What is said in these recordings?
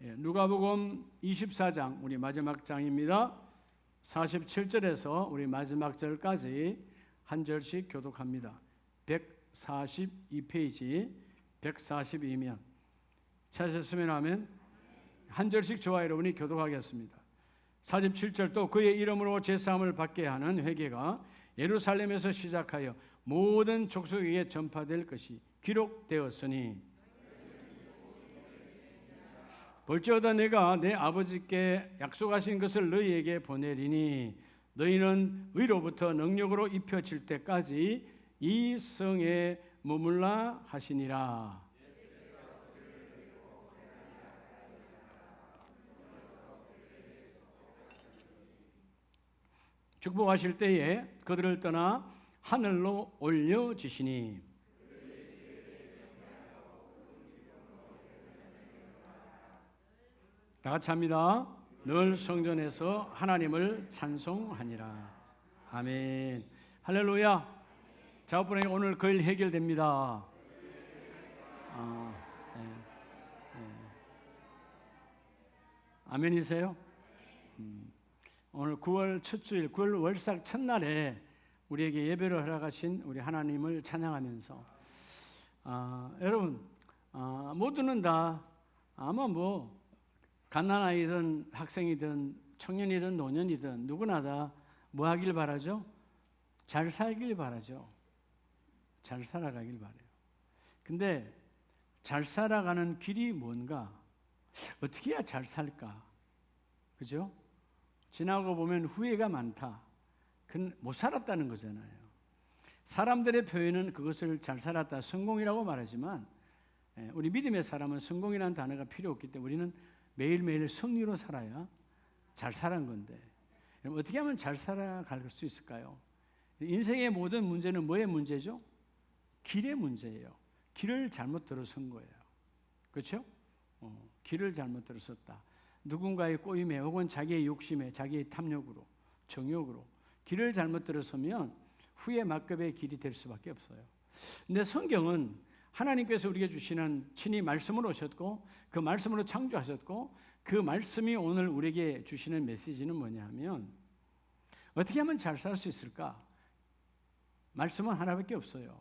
누가복음 24장 우리 마지막 장입니다. 47절에서 우리 마지막 절까지 한 절씩 교독합니다. 142페이지 142면 찾으셨으면 하면 한 절씩 저와 여러분이 교독하겠습니다. 47절 또 그의 이름으로 제사함을 받게 하는 회개가 예루살렘에서 시작하여 모든 족속에게 전파될 것이 기록되었으니 볼지어다 내가 내 아버지께 약속하신 것을 너희에게 보내리니 너희는 위로부터 능력으로 입혀질 때까지 이 성에 머물라 하시니라. 축복하실 때에 그들을 떠나 하늘로 올려지시니 다 같이 합니다. 늘 성전에서 하나님을 찬송하니라. 아멘. 할렐루야. 작업분에 오늘 거의 해결됩니다. 아멘이세요? 오늘 9월 첫 주일 9월 월삭 첫날에 우리에게 예배를 허락하신 우리 하나님을 찬양하면서 여러분 모두는 다 아마 갓난아이든 학생이든 청년이든 노년이든 누구나 다 뭐 하길 바라죠? 잘 살길 바라죠. 잘 살아가길 바라요. 근데 잘 살아가는 길이 뭔가? 어떻게 해야 잘 살까? 그죠? 지나고 보면 후회가 많다. 그건 못 살았다는 거잖아요. 사람들의 표현은 그것을 잘 살았다, 성공이라고 말하지만 우리 믿음의 사람은 성공이라는 단어가 필요 없기 때문에 우리는 매일매일 승리로 살아야 잘 살은 건데 여러분 어떻게 하면 잘 살아갈 수 있을까요? 인생의 모든 문제는 뭐의 문제죠? 길의 문제예요. 길을 잘못 들어선 거예요. 그렇죠? 길을 잘못 들어섰다. 누군가의 꼬임에 혹은 자기의 욕심에 자기의 탐욕으로 정욕으로 길을 잘못 들어서면 후회 막급의 길이 될 수밖에 없어요. 근데 성경은 하나님께서 우리에게 주시는 친히 말씀으로 오셨고 그 말씀으로 창조하셨고 그 말씀이 오늘 우리에게 주시는 메시지는 뭐냐 하면 어떻게 하면 잘 살 수 있을까? 말씀은 하나밖에 없어요.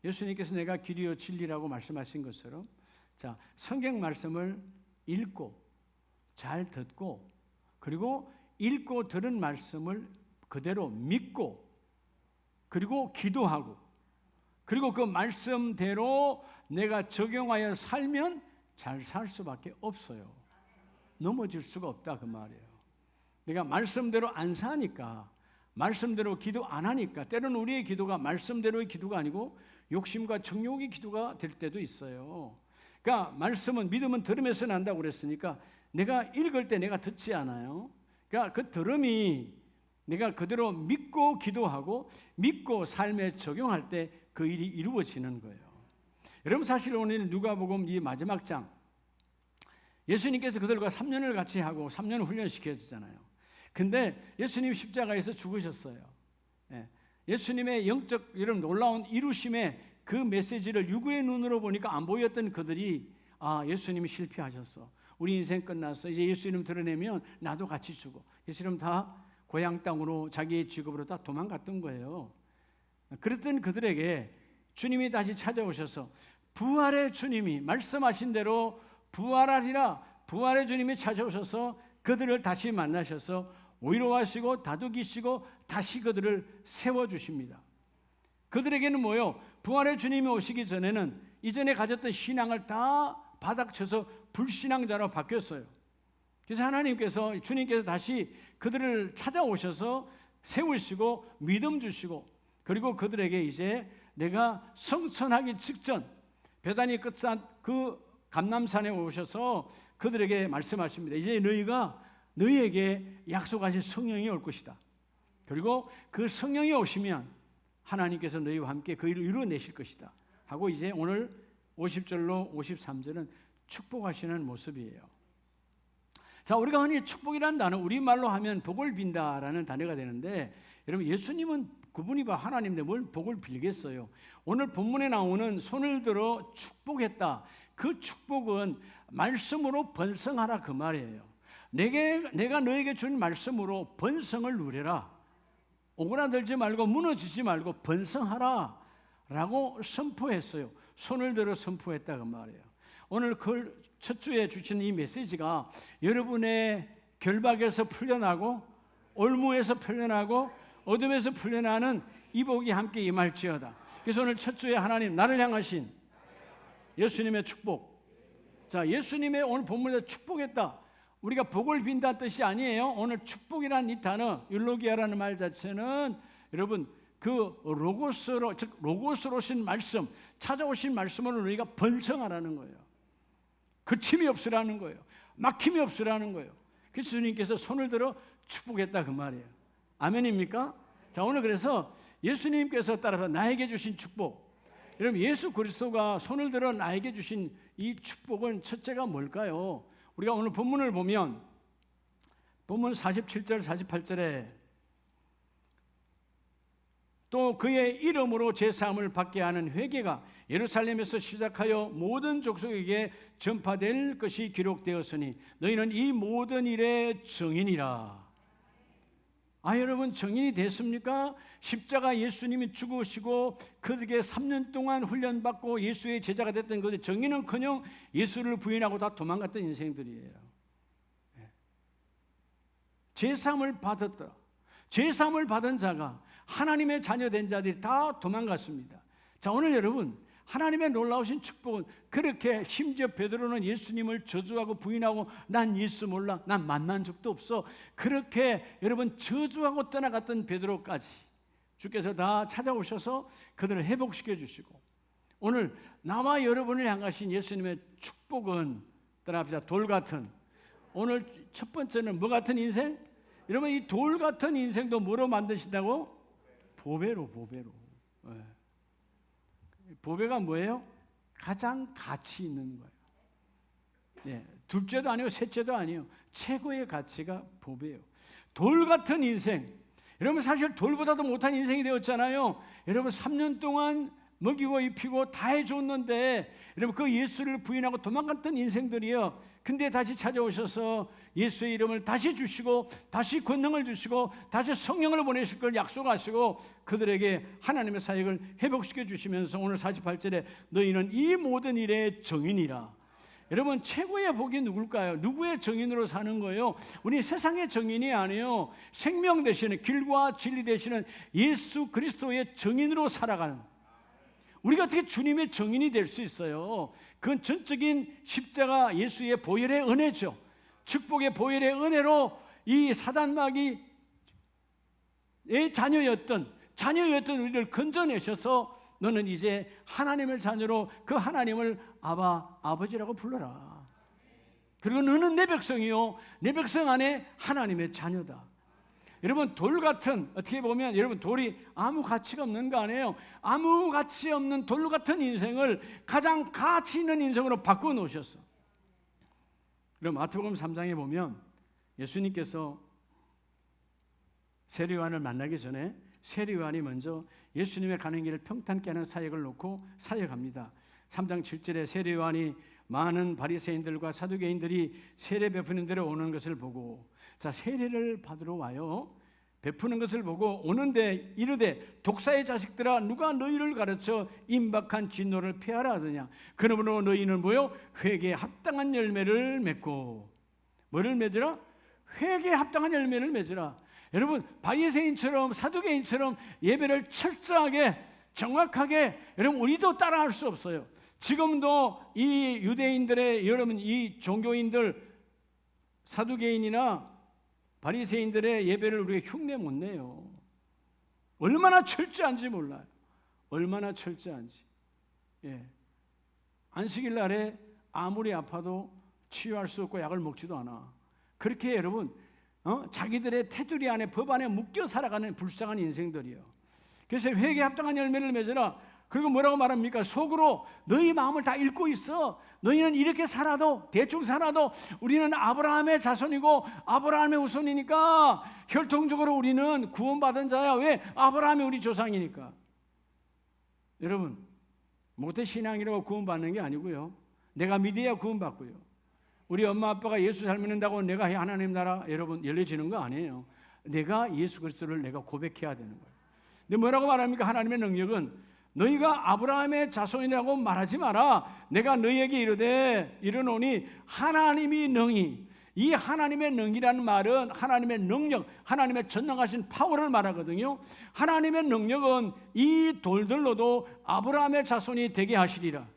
예수님께서 내가 길이요 진리라고 말씀하신 것처럼 자, 성경 말씀을 읽고 잘 듣고 그리고 읽고 들은 말씀을 그대로 믿고 그리고 기도하고 그리고 그 말씀대로 내가 적용하여 살면 잘 살 수밖에 없어요. 넘어질 수가 없다 그 말이에요. 내가 말씀대로 안 사니까 말씀대로 기도 안 하니까 때로는 우리의 기도가 말씀대로의 기도가 아니고 욕심과 정욕의 기도가 될 때도 있어요. 그러니까 말씀은 믿음은 들음에서 난다고 그랬으니까 내가 읽을 때 내가 듣지 않아요. 그러니까 그 들음이 내가 그대로 믿고 기도하고 믿고 삶에 적용할 때 그 일이 이루어지는 거예요. 여러분 사실 오늘 누가복음 이 마지막 장 예수님께서 그들과 3년을 같이 하고 3년 훈련시켰잖아요. 근데 예수님 십자가에서 죽으셨어요. 예수님의 영적 이런 놀라운 이루심의 그 메시지를 유구의 눈으로 보니까 안 보였던 그들이 예수님이 실패하셨어. 우리 인생 끝났어. 이제 예수님 드러내면 나도 같이 죽어. 예수님 다 고향 땅으로 자기의 직업으로 다 도망갔던 거예요. 그랬던 그들에게 주님이 다시 찾아오셔서 부활의 주님이 말씀하신 대로 부활하리라 부활의 주님이 찾아오셔서 그들을 다시 만나셔서 위로하시고 다독이시고 다시 그들을 세워주십니다. 그들에게는 뭐요? 부활의 주님이 오시기 전에는 이전에 가졌던 신앙을 다 바닥쳐서 불신앙자로 바뀌었어요. 그래서 하나님께서 주님께서 다시 그들을 찾아오셔서 세우시고 믿음 주시고 그리고 그들에게 이제 내가 성천하기 직전 베다니 끝산 그 감람산에 오셔서 그들에게 말씀하십니다. 이제 너희가 너희에게 약속하신 성령이 올 것이다. 그리고 그 성령이 오시면 하나님께서 너희와 함께 그 일을 이루어내실 것이다 하고 이제 오늘 50절로 53절은 축복하시는 모습이에요. 자, 우리가 흔히 축복이라는 단어 우리말로 하면 복을 빈다라는 단어가 되는데 여러분 예수님은 그분이 하나님인데 뭘 복을 빌겠어요. 오늘 본문에 나오는 손을 들어 축복했다. 그 축복은 말씀으로 번성하라 그 말이에요. 내가 너에게 준 말씀으로 번성을 누려라. 오그라들지 말고 무너지지 말고 번성하라 라고 선포했어요. 손을 들어 선포했다 그 말이에요. 오늘 그 첫 주에 주신 이 메시지가 여러분의 결박에서 풀려나고 올무에서 풀려나고 어둠에서 풀려나는 이 복이 함께 임할지어다. 그래서 오늘 첫 주에 하나님 나를 향하신 예수님의 축복. 자, 예수님의 오늘 본문에서 축복했다. 우리가 복을 빈다는 뜻이 아니에요. 오늘 축복이라는 이 단어 율로기아라는 말 자체는 여러분 그 로고스로, 즉 로고스로 오신 말씀, 찾아오신 말씀으로 우리가 번성하라는 거예요. 그침이 없으라는 거예요. 막힘이 없으라는 거예요. 그래서 주님께서 손을 들어 축복했다 그 말이에요. 아멘입니까? 자, 오늘 그래서 예수님께서 따라서 나에게 주신 축복, 여러분 예수 그리스도가 손을 들어 나에게 주신 이 축복은 첫째가 뭘까요? 우리가 오늘 본문을 보면 본문 47절 48절에 또 그의 이름으로 제사함을 받게 하는 회개가 예루살렘에서 시작하여 모든 족속에게 전파될 것이 기록되었으니 너희는 이 모든 일의 증인이라. 여러분 증인이 됐습니까? 십자가 예수님이 죽으시고 그들에게 3년 동안 훈련받고 예수의 제자가 됐던 것들, 증인은커녕 예수를 부인하고 다 도망갔던 인생들이에요. 제사함을 받았다. 제사함을 받은 자가 하나님의 자녀된 자들이 다 도망갔습니다. 자, 오늘 여러분 하나님의 놀라우신 축복은 그렇게 심지어 베드로는 예수님을 저주하고 부인하고 난 예수 몰라, 난 만난 적도 없어, 그렇게 여러분 저주하고 떠나갔던 베드로까지 주께서 다 찾아오셔서 그들을 회복시켜 주시고 오늘 나와 여러분을 향하신 예수님의 축복은 따라합시다. 돌 같은, 오늘 첫 번째는 뭐 같은 인생? 여러분 이 돌 같은 인생도 뭐로 만드신다고? 보배로. 네. 보배가 뭐예요? 가장 가치 있는 거예요. 네. 둘째도 아니고 셋째도 아니에요. 최고의 가치가 보배예요. 돌 같은 인생. 여러분 사실 돌보다도 못한 인생이 되었잖아요. 여러분 3년 동안 먹이고 입히고 다 해줬는데 여러분 그 예수를 부인하고 도망갔던 인생들이요. 근데 다시 찾아오셔서 예수의 이름을 다시 주시고 다시 권능을 주시고 다시 성령을 보내실 걸 약속하시고 그들에게 하나님의 사역을 회복시켜 주시면서 오늘 48절에 너희는 이 모든 일의 증인이라. 여러분 최고의 복이 누굴까요? 누구의 증인으로 사는 거예요? 우리 세상의 증인이 아니에요. 생명 되시는 길과 진리 되시는 예수 그리스도의 증인으로 살아가는, 우리가 어떻게 주님의 증인이 될 수 있어요? 그건 전적인 십자가 예수의 보혈의 은혜죠. 축복의 보혈의 은혜로 이 사단마귀의 자녀였던 우리를 건져내셔서 너는 이제 하나님의 자녀로 그 하나님을 아버지라고 불러라. 그리고 너는 내 백성이요 내 백성 안에 하나님의 자녀다. 여러분 돌 같은, 어떻게 보면 여러분 돌이 아무 가치가 없는 거 아니에요? 아무 가치 없는 돌 같은 인생을 가장 가치 있는 인생으로 바꿔 놓으셨어. 그럼 마태복음 3장에 보면 예수님께서 세례요한을 만나기 전에 세례요한이 먼저 예수님의 가는 길을 평탄케 하는 사역을 놓고 사역합니다. 3장 7절에 세례요한이 많은 바리새인들과 사두개인들이 세례 베푸는 데로 오는 것을 보고, 자 세례를 받으러 와요. 베푸는 것을 보고 오는데 이르되 독사의 자식들아 누가 너희를 가르쳐 임박한 진노를 피하라 하더냐. 그러므로 너희는 뭐요? 회개에 합당한 열매를 맺고. 뭐를 맺으라? 회개에 합당한 열매를 맺으라. 여러분 바리새인처럼 사두개인처럼 예배를 철저하게 정확하게 여러분 우리도 따라할 수 없어요. 지금도 이 유대인들의 여러분 이 종교인들 사두개인이나 바리새인들의 예배를 우리가 흉내 못 내요. 얼마나 철저한지 몰라요. 얼마나 철저한지. 안식일 날에 아무리 아파도 치유할 수 없고 약을 먹지도 않아. 그렇게 여러분 자기들의 테두리 안에 법 안에 묶여 살아가는 불쌍한 인생들이에요. 그래서 회개에 합당한 열매를 맺으라. 그리고 뭐라고 말합니까? 속으로 너희 마음을 다 읽고 있어. 너희는 이렇게 살아도 대충 살아도 우리는 아브라함의 자손이고 아브라함의 후손이니까 혈통적으로 우리는 구원받은 자야. 왜? 아브라함이 우리 조상이니까. 여러분 모태신앙이라고 구원받는 게 아니고요. 내가 믿어야 구원받고요. 우리 엄마 아빠가 예수 잘 믿는다고 내가 하나님 나라 여러분 열려지는 거 아니에요. 내가 예수 그리스도를 내가 고백해야 되는 거예요. 근데 뭐라고 말합니까? 하나님의 능력은 너희가 아브라함의 자손이라고 말하지 마라. 내가 너희에게 이르노니 하나님이 능히, 이 하나님의 능이라는 말은 하나님의 능력, 하나님의 전능하신 파워를 말하거든요. 하나님의 능력은 이 돌들로도 아브라함의 자손이 되게 하시리라.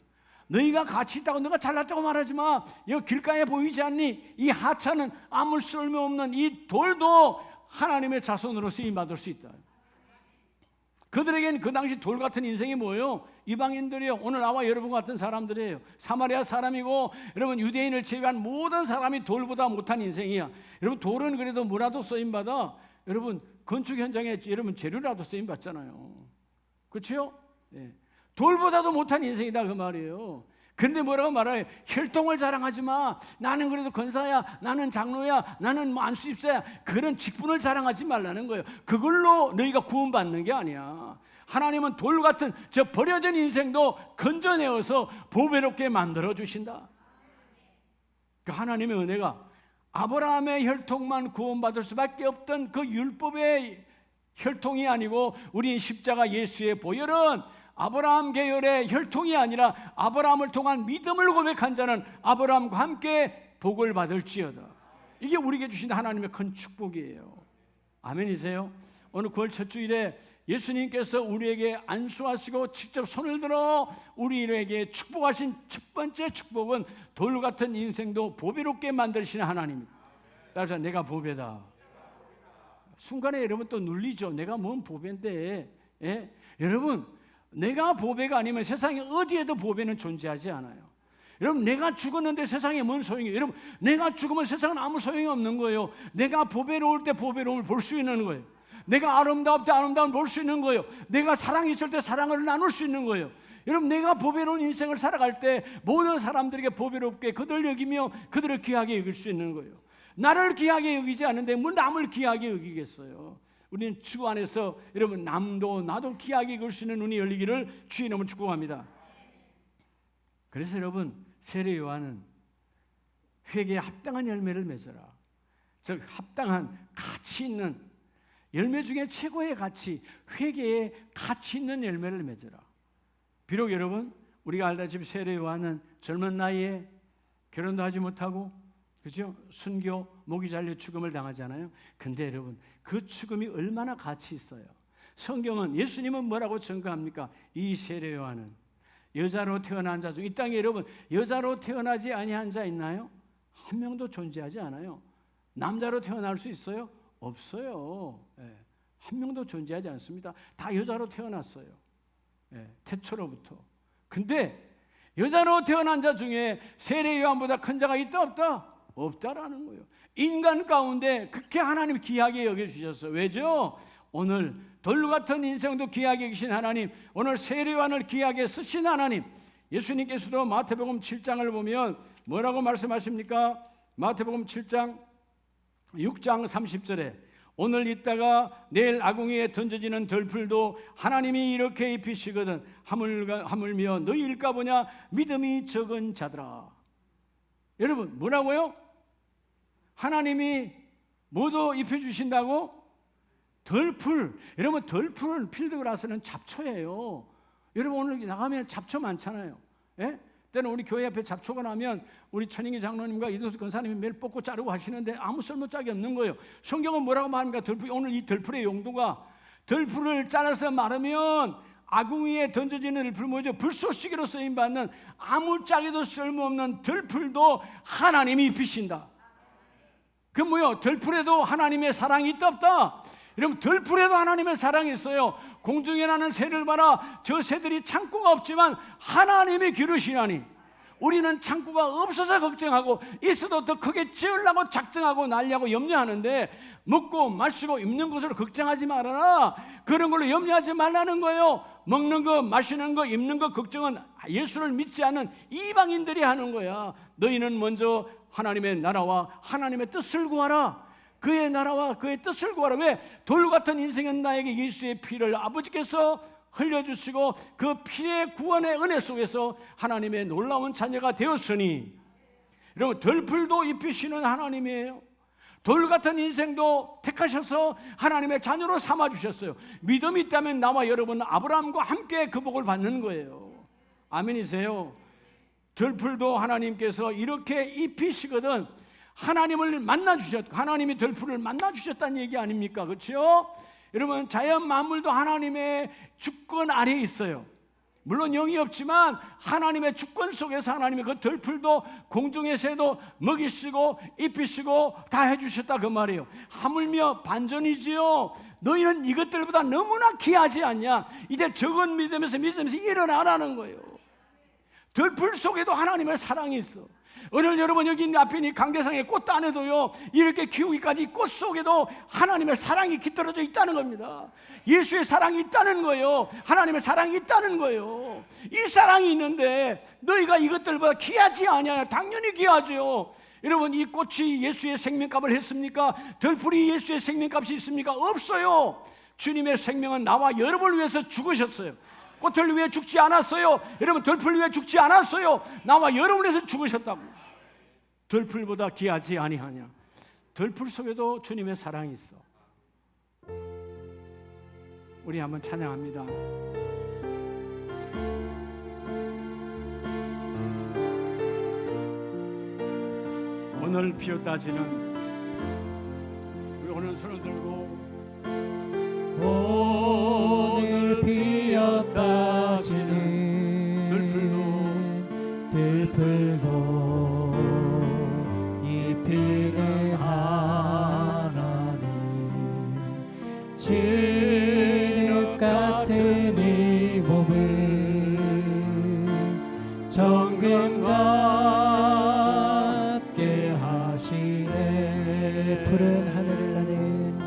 너희가 가치 있다고 너가 잘났다고 말하지 마. 여기 길가에 보이지 않니? 이 하찮은 아무 쓸모없는 이 돌도 하나님의 자손으로 쓰임받을 수 있다. 그들에겐 그 당시 돌 같은 인생이 뭐예요? 이방인들이요. 오늘 나와 여러분 같은 사람들이에요. 사마리아 사람이고 여러분 유대인을 제외한 모든 사람이 돌보다 못한 인생이야. 여러분 돌은 그래도 뭐라도 쓰임받아. 여러분 건축 현장에 여러분 재료라도 쓰임받잖아요. 그렇죠? 네. 돌보다도 못한 인생이다 그 말이에요. 그런데 뭐라고 말해요? 혈통을 자랑하지 마. 나는 그래도 권사야, 나는 장로야, 나는 뭐 안수집사야. 그런 직분을 자랑하지 말라는 거예요. 그걸로 너희가 구원받는 게 아니야. 하나님은 돌 같은 저 버려진 인생도 건져내어서 보배롭게 만들어 주신다. 그 하나님의 은혜가 아브라함의 혈통만 구원받을 수밖에 없던 그 율법의 혈통이 아니고 우리 십자가 예수의 보혈은 아브라함 계열의 혈통이 아니라 아브라함을 통한 믿음을 고백한 자는 아브라함과 함께 복을 받을지어다. 이게 우리에게 주신 하나님의 큰 축복이에요. 아멘이세요? 오늘 9월 첫 주일에 예수님께서 우리에게 안수하시고 직접 손을 들어 우리에게 축복하신 첫 번째 축복은 돌 같은 인생도 보배롭게 만드시는 하나님입니다. 따라서 내가 보배다. 순간에 여러분 또 눌리죠. 내가 뭔 보배인데. 예? 여러분 내가 보배가 아니면 세상에 어디에도 보배는 존재하지 않아요. 여러분 내가 죽었는데 세상에 뭔 소용이에요? 여러분 내가 죽으면 세상은 아무 소용이 없는 거예요. 내가 보배로울 때 보배로움을 볼 수 있는 거예요. 내가 아름다울 때 아름다움을 볼 수 있는 거예요. 내가 사랑이 있을 때 사랑을 나눌 수 있는 거예요. 여러분 내가 보배로운 인생을 살아갈 때 모든 사람들에게 보배롭게 그들 여기며 그들을 귀하게 여길 수 있는 거예요. 나를 귀하게 여기지 않는데 뭐 남을 귀하게 여기겠어요. 우리는 주 안에서 여러분 남도 나도 귀하게 여길 수 있는 눈이 열리기를 주의 이름으로 축복합니다. 그래서 여러분 세례 요한은 회개에 합당한 열매를 맺어라. 즉 합당한 가치 있는 열매 중에 최고의 가치, 회개에 가치 있는 열매를 맺어라. 비록 여러분 우리가 알다시피 세례 요한은 젊은 나이에 결혼도 하지 못하고 그죠? 순교, 목이 잘려 죽음을 당하잖아요. 근데 여러분 그 죽음이 얼마나 가치 있어요. 성경은 예수님은 뭐라고 증거합니까? 이 세례 요한은 여자로 태어난 자 중 이 땅에 여러분 여자로 태어나지 아니한 자 있나요? 한 명도 존재하지 않아요. 남자로 태어날 수 있어요? 없어요. 예. 한 명도 존재하지 않습니다. 다 여자로 태어났어요. 예. 태초로부터. 근데 여자로 태어난 자 중에 세례 요한보다 큰 자가 있다 없다? 없다라는 거예요. 인간 가운데 그렇게 하나님 귀하게 여겨주셨어요. 왜죠? 오늘 돌 같은 인생도 귀하게 계신 하나님, 오늘 세례 요한을 귀하게 쓰신 하나님, 예수님께서도 마태복음 7장을 보면 뭐라고 말씀하십니까? 마태복음 7장 6장 30절에 오늘 있다가 내일 아궁이에 던져지는 덜풀도 하나님이 이렇게 입히시거든 하물며 너희일까 보냐 믿음이 적은 자들아. 여러분 뭐라고요? 하나님이 모두 입혀주신다고? 덜풀. 여러분 덜풀은 필드그라스는 잡초예요. 여러분 오늘 나가면 잡초 많잖아요. 예? 때는 우리 교회 앞에 잡초가 나면 우리 천인기 장로님과 이동수 권사님이 매일 뽑고 자르고 하시는데 아무 쓸모짝이 없는 거예요. 성경은 뭐라고 말합니까? 덜풀. 오늘 이 덜풀의 용도가 덜풀을 잘라서 마르면 아궁이에 던져지는 덜풀 뭐죠? 불쏘시개로 쓰임받는 아무짝에도 쓸모없는 덜풀도 하나님이 입히신다. 그 뭐요? 덜풀에도 하나님의 사랑이 있다 없다? 여러분 덜풀에도 하나님의 사랑이 있어요. 공중에 나는 새를 봐라. 저 새들이 창고가 없지만 하나님이 기르시나니 우리는 창고가 없어서 걱정하고 있어도 더 크게 지으려고 작정하고 날려고 염려하는데 먹고 마시고 입는 것으로 걱정하지 말아라. 그런 걸로 염려하지 말라는 거예요. 먹는 거 마시는 거 입는 거 걱정은 예수를 믿지 않는 이방인들이 하는 거야. 너희는 먼저 하나님의 나라와 하나님의 뜻을 구하라. 그의 나라와 그의 뜻을 구하라. 왜? 돌 같은 인생은 나에게 예수의 피를 아버지께서 흘려주시고 그 피의 구원의 은혜 속에서 하나님의 놀라운 자녀가 되었으니, 여러분 덜풀도 입히시는 하나님이에요. 돌 같은 인생도 택하셔서 하나님의 자녀로 삼아주셨어요. 믿음이 있다면 나와 여러분은 아브라함과 함께 그 복을 받는 거예요. 아멘이세요? 덜풀도 하나님께서 이렇게 입히시거든 하나님을 만나주셨고, 하나님이 덜풀을 만나주셨다는 얘기 아닙니까? 그렇죠? 여러분 자연 만물도 하나님의 주권 아래에 있어요. 물론 영이 없지만 하나님의 주권 속에서 하나님의 그 덜풀도 공중의 새도 먹이시고 입히시고 다 해주셨다 그 말이에요. 하물며 반전이지요. 너희는 이것들보다 너무나 귀하지 않냐. 이제 적은 믿음에서 일어나라는 거예요. 덜풀 속에도 하나님의 사랑이 있어. 오늘 여러분 여기 있는 앞에 있는 강대상의 꽃단에도요 이렇게 키우기까지 꽃 속에도 하나님의 사랑이 깃들어져 있다는 겁니다. 예수의 사랑이 있다는 거예요. 하나님의 사랑이 있다는 거예요. 이 사랑이 있는데 너희가 이것들보다 귀하지 않냐? 당연히 귀하죠. 여러분 이 꽃이 예수의 생명값을 했습니까? 덜풀이 예수의 생명값이 있습니까? 없어요. 주님의 생명은 나와 여러분을 위해서 죽으셨어요. 꽃을 위해 죽지 않았어요. 여러분 덜풀 위해 죽지 않았어요. 나와 여러분을 위해서 죽으셨다고. 덜풀보다 귀하지 아니하냐. 덜풀 속에도 주님의 사랑이 있어. 우리 한번 찬양합니다. 오늘 피었다지는 우리 오늘 손을 들고 오늘 피었다지는 들풀도 입히는 하나님 진흙 같은 이 몸을 정금 같게 하시네. 푸른 하늘을 나는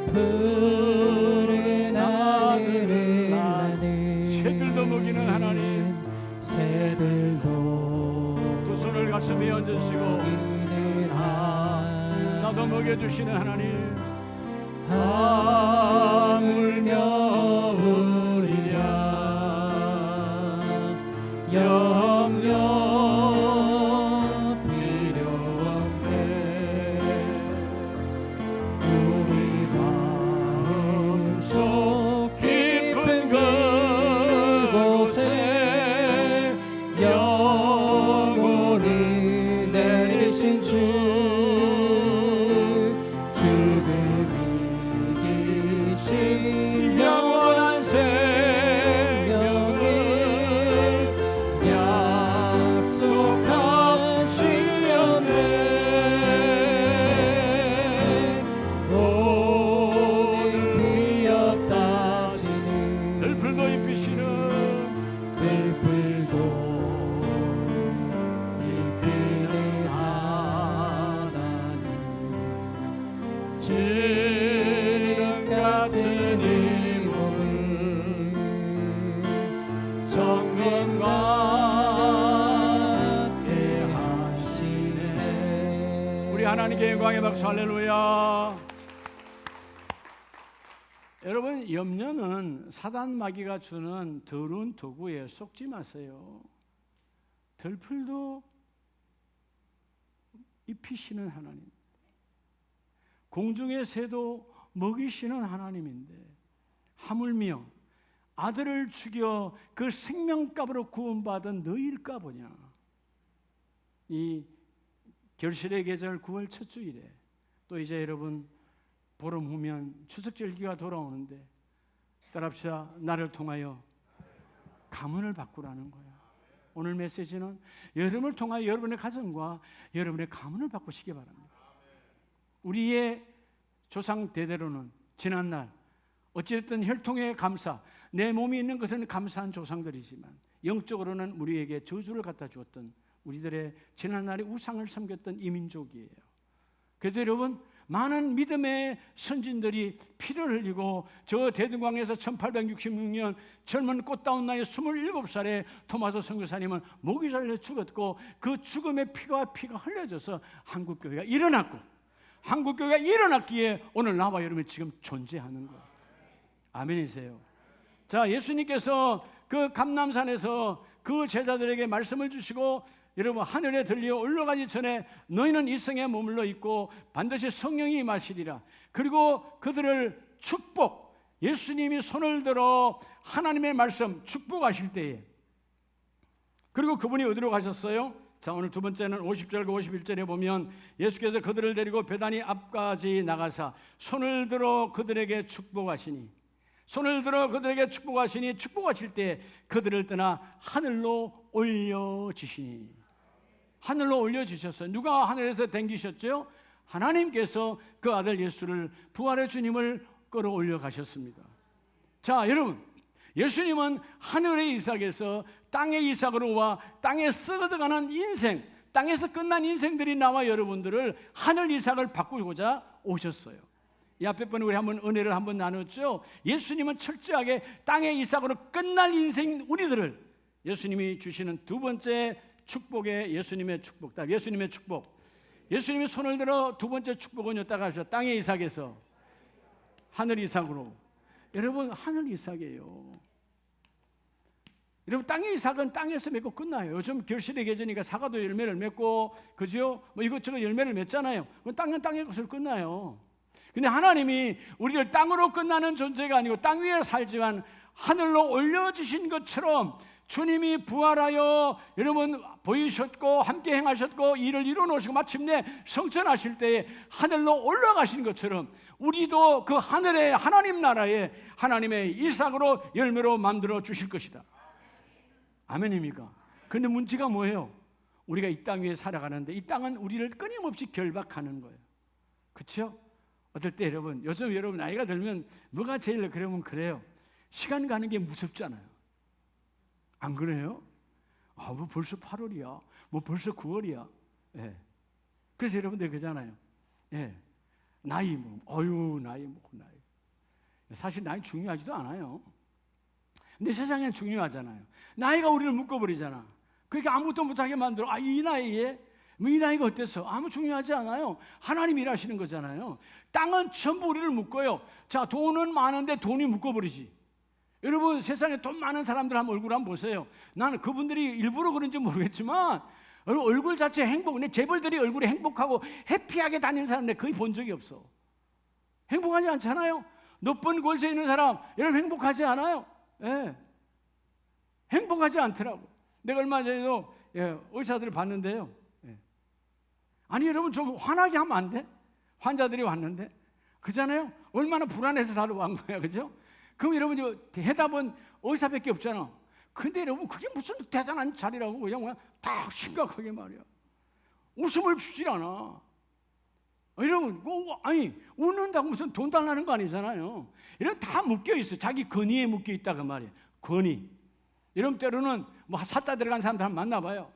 푸른 하늘을 나는 새들도 먹이는 하나님, 새들도 두 손을 가슴에 얹으시고 나도 먹여주시는 하나님, 하물며 우리야 염려 필요 없네. 우리 마음속 깊은 그곳에 영원히 내리신 주 죽음이 이기신 영원한 생명을 약속하시었네. 오늘 피었다지는 들풀도 입히시는 들풀도 입히는 하나님 진흙 같은 이 몸을 정금 같게 하시네. 우리 하나님께 영광의 박수 할렐루야. 여러분 염려는 사단 마귀가 주는 더러운 도구에 속지 마세요. 들풀도 입히시는 하나님, 공중의 새도 먹이시는 하나님인데 하물며 아들을 죽여 그 생명값으로 구원받은 너희일까 보냐. 이 결실의 계절 9월 첫 주일에 또 이제 여러분 보름 후면 추석절기가 돌아오는데 따라합시다. 나를 통하여 가문을 바꾸라는 거야. 오늘 메시지는 여러분을 통하여 여러분의 가정과 여러분의 가문을 바꾸시기 바랍니다. 우리의 조상 대대로는 지난날 어찌됐든 혈통의 감사, 내 몸이 있는 것은 감사한 조상들이지만 영적으로는 우리에게 저주를 갖다 주었던 우리들의 지난날의 우상을 섬겼던 이민족이에요. 그래도 여러분 많은 믿음의 선진들이 피를 흘리고 저 대동강에서 1866년 젊은 꽃다운 나이 27살의 토마스 선교사님은 목이 잘려 죽었고 그 죽음의 피가 흘려져서 한국교회가 일어났고 한국교회가 일어났기에 오늘 나와 여러분이 지금 존재하는 거예요. 아멘이세요. 자, 예수님께서 그 감람산에서 그 제자들에게 말씀을 주시고 여러분 하늘에 들려 올라가기 전에 너희는 이 성에 머물러 있고 반드시 성령이 임하시리라. 그리고 그들을 축복, 예수님이 손을 들어 하나님의 말씀 축복하실 때에, 그리고 그분이 어디로 가셨어요? 자, 오늘 두 번째는 50절과 51절에 보면 예수께서 그들을 데리고 베다니 앞까지 나가사 손을 들어 그들에게 축복하시니, 손을 들어 그들에게 축복하시니, 축복하실 때 그들을 떠나 하늘로 올려지시니. 하늘로 올려주셨어요. 누가 하늘에서 댕기셨죠? 하나님께서 그 아들 예수를, 부활의 주님을 끌어올려 가셨습니다. 자, 여러분, 예수님은 하늘의 이삭에서 땅의 이삭으로 와 땅에 썩어져가는 인생, 땅에서 끝난 인생들이 나와 여러분들을 하늘 이삭을 바꾸고자 오셨어요. 이 앞에 번에 우리 한번 은혜를 한번 나눴죠. 예수님은 철저하게 땅의 이삭으로 끝날 인생 우리들을 예수님이 주시는 두 번째 축복의 예수님의 축복, 예수님의 축복. 예수님이 손을 들어 두 번째 축복은 여기다가 하셨어요. 땅의 이삭에서 하늘 이삭으로. 여러분, 하늘 이삭이에요. 여러분, 땅의 이삭은 땅에서 맺고 끝나요. 요즘 결실의 계절이니까 사과도 열매를 맺고, 그죠? 뭐 이것저것 열매를 맺잖아요. 땅은 땅의 것으로 끝나요. 근데 하나님이 우리를 땅으로 끝나는 존재가 아니고 땅 위에 살지만 하늘로 올려주신 것처럼 주님이 부활하여 여러분 보이셨고 함께 행하셨고 일을 이루어 놓으시고 마침내 성천하실 때에 하늘로 올라가신 것처럼 우리도 그 하늘의 하나님 나라에 하나님의 이삭으로 열매로 만들어 주실 것이다. 아멘입니까? 그런데 문제가 뭐예요? 우리가 이 땅 위에 살아가는데 이 땅은 우리를 끊임없이 결박하는 거예요. 그렇죠? 어떨 때 여러분, 요즘 여러분 나이가 들면 뭐가 제일 그러면 그래요. 시간 가는 게 무섭잖아요. 안 그래요? 뭐 벌써 8월이야. 뭐 벌써 9월이야. 예. 그래서 여러분들 그러잖아요. 예. 나이 뭐, 나이 먹고 나이. 사실 나이 중요하지도 않아요. 근데 세상엔 중요하잖아요. 나이가 우리를 묶어버리잖아. 그러니까 아무것도 못하게 만들어. 이 나이에 뭐 이 나이가 어땠어? 아무 중요하지 않아요. 하나님이 일하시는 거잖아요. 땅은 전부 우리를 묶어요. 자, 돈은 많은데 돈이 묶어버리지. 여러분, 세상에 돈 많은 사람들 한번 얼굴 한번 보세요. 나는 그분들이 일부러 그런지 모르겠지만 얼굴 자체 행복, 근데 재벌들이 얼굴이 행복하고 해피하게 다니는 사람들 거의 본 적이 없어. 행복하지 않잖아요. 높은 곳에 있는 사람 여러분 행복하지 않아요. 예. 행복하지 않더라고. 내가 얼마 전에도 의사들을 봤는데요. 아니 여러분 좀 화나게 하면 안 돼? 환자들이 왔는데 그잖아요. 얼마나 불안해서 다들 왔 거야, 그죠? 그럼 여러분 해답은 의사밖에 없잖아. 근데 여러분 그게 무슨 대단한 자리라고 그냥 다 심각하게 말이야. 웃음을 주질 않아. 여러분 아니 웃는다고 무슨 돈 달라는 거 아니잖아요. 이런 다 묶여 있어. 자기 권위에 묶여 있다 그 말이야. 권위. 여러분 때로는 뭐 사자 들어간 사람들 한번 만나봐요.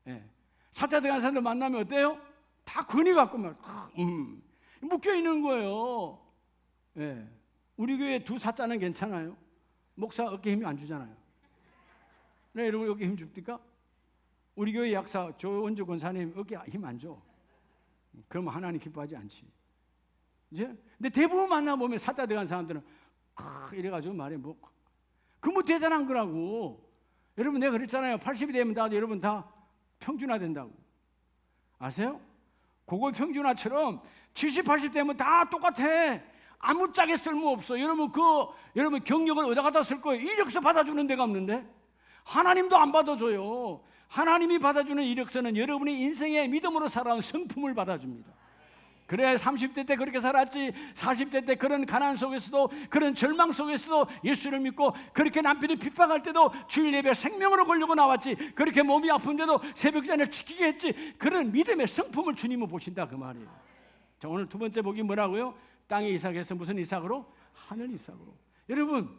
예. 사자 들어간 사람들 만나면 어때요? 다 권위 갖고 막 묶여 있는 거예요. 예. 우리 교회 두 사자는 괜찮아요. 목사 어깨 힘이 안 주잖아요. 네, 여러분 어깨 힘 줍니까? 우리 교회 약사 조원주 권사님 어깨 힘 안 줘. 그러면 하나님 기뻐하지 않지. 이제 근데 대부분 만나보면 사자 들어간 사람들은 이래가지고 말해 뭐 대단한 거라고. 여러분 내가 그랬잖아요. 80이 되면 다 여러분 다 평준화 된다고. 아세요? 그거 평준화처럼 70, 80 되면 다 똑같아. 아무짝에 쓸모없어. 여러분 여러분 경력을 어디다 갖다 쓸 거예요? 이력서 받아주는 데가 없는데 하나님도 안 받아줘요. 하나님이 받아주는 이력서는 여러분이 인생의 믿음으로 살아온 성품을 받아줍니다. 그래 30대 때 그렇게 살았지 40대 때 그런 가난 속에서도 그런 절망 속에서도 예수를 믿고 그렇게 남편이 핍박할 때도 주일 예배 생명으로 걸려고 나왔지. 그렇게 몸이 아픈데도 새벽전을 지키게 했지. 그런 믿음의 성품을 주님은 보신다 그 말이에요. 자, 오늘 두 번째 복이 뭐라고요? 땅의 이삭에서 무슨 이삭으로? 하늘 이삭으로. 여러분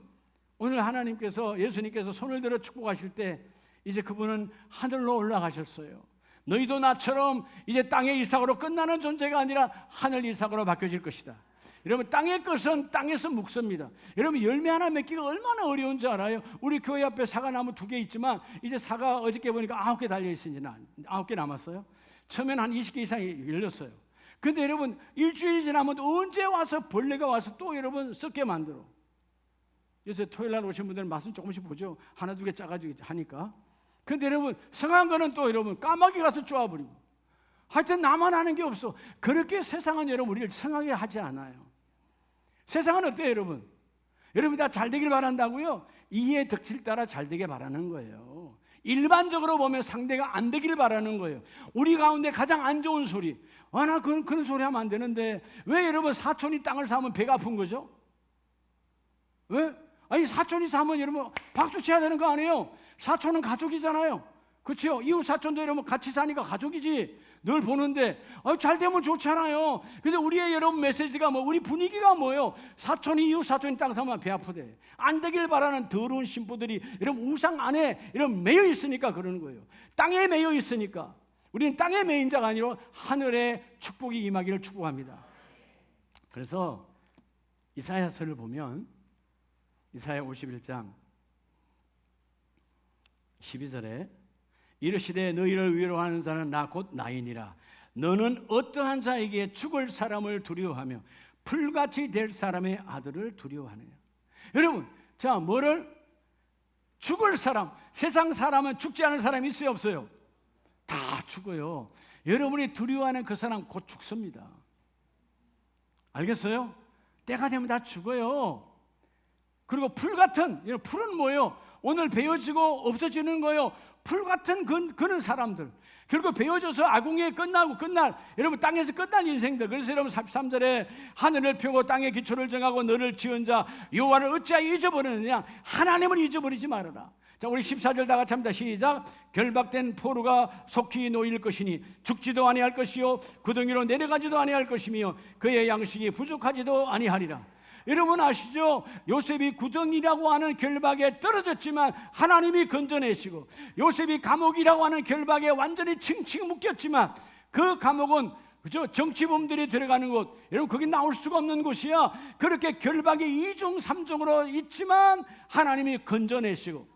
오늘 하나님께서 예수님께서 손을 들어 축복하실 때 이제 그분은 하늘로 올라가셨어요. 너희도 나처럼 이제 땅의 이삭으로 끝나는 존재가 아니라 하늘 이삭으로 바뀌어질 것이다. 여러분 땅의 것은 땅에서 묵습니다. 여러분 열매 하나 맺기가 얼마나 어려운지 알아요? 우리 교회 앞에 사과나무 2개 있지만 이제 사과 어저께 보니까 9개 달려있으니 9개 남았어요. 처음에는 한 20개 이상이 열렸어요. 근데 여러분 일주일이 지나면 언제 와서 벌레가 와서 또 여러분 썩게 만들어. 요새 토요일 날 오신 분들은 말씀 조금씩 보죠. 하나 두 개 짜가지고 하니까. 근데 여러분 성한 거는 또 여러분 까마귀 가서 쪼아버리고, 하여튼 나만 아는 게 없어. 그렇게 세상은 여러분 우리를 성하게 하지 않아요. 세상은 어때요 여러분? 여러분 다 잘 되길 바란다고요? 이에 덕질 따라 잘 되게 바라는 거예요. 일반적으로 보면 상대가 안 되길 바라는 거예요. 우리 가운데 가장 안 좋은 소리, 나 그런 소리 하면 안 되는데 왜 여러분 사촌이 땅을 사면 배가 아픈 거죠? 왜? 아니 사촌이 사면 여러분 박수 쳐야 되는 거 아니에요? 사촌은 가족이잖아요. 그렇죠? 이웃 사촌도 여러분 같이 사니까 가족이지. 늘 보는데 잘 되면 좋잖아요. 근데 우리의 여러분 메시지가 뭐, 우리 분위기가 뭐예요? 사촌이 이웃 사촌이 땅 사면 배 아프대. 안 되길 바라는 더러운 신부들이 여러분 우상 안에 이런 매여 있으니까 그러는 거예요. 땅에 매여 있으니까. 우리는 땅에 매인 자가 아니라 하늘의 축복이 임하기를 축복합니다. 그래서 이사야서를 보면 이사야 51장 12절에 이르시되 너희를 위로하는 자는 나 곧 나이니라. 너는 어떠한 자에게 죽을 사람을 두려워하며 풀같이 될 사람의 아들을 두려워하느냐. 여러분, 자, 뭐를? 죽을 사람. 세상 사람은 죽지 않은 사람이 있어요, 없어요? 다 죽어요. 여러분이 두려워하는 그 사람 곧 죽습니다. 알겠어요? 때가 되면 다 죽어요. 그리고 풀같은, 풀은 뭐예요? 오늘 베어지고 없어지는 거예요. 풀같은 그런 사람들, 결국 베어져서 아궁이에 끝날 여러분 땅에서 끝난 인생들. 그래서 여러분 33절에 하늘을 펴고 땅에 기초를 정하고 너를 지은 자 여호와를 어찌하여 잊어버리느냐. 하나님을 잊어버리지 말아라. 자, 우리 14절 다 같이 합니다. 시작. 결박된 포로가 속히 놓일 것이니 죽지도 아니할 것이요 구덩이로 내려가지도 아니할 것이며 그의 양식이 부족하지도 아니하리라. 여러분 아시죠? 요셉이 구덩이라고 하는 결박에 떨어졌지만 하나님이 건져내시고, 요셉이 감옥이라고 하는 결박에 완전히 칭칭 묶였지만 그 감옥은 그죠? 정치범들이 들어가는 곳, 여러분 거기 나올 수가 없는 곳이야. 그렇게 결박이 2중 3중으로 있지만 하나님이 건져내시고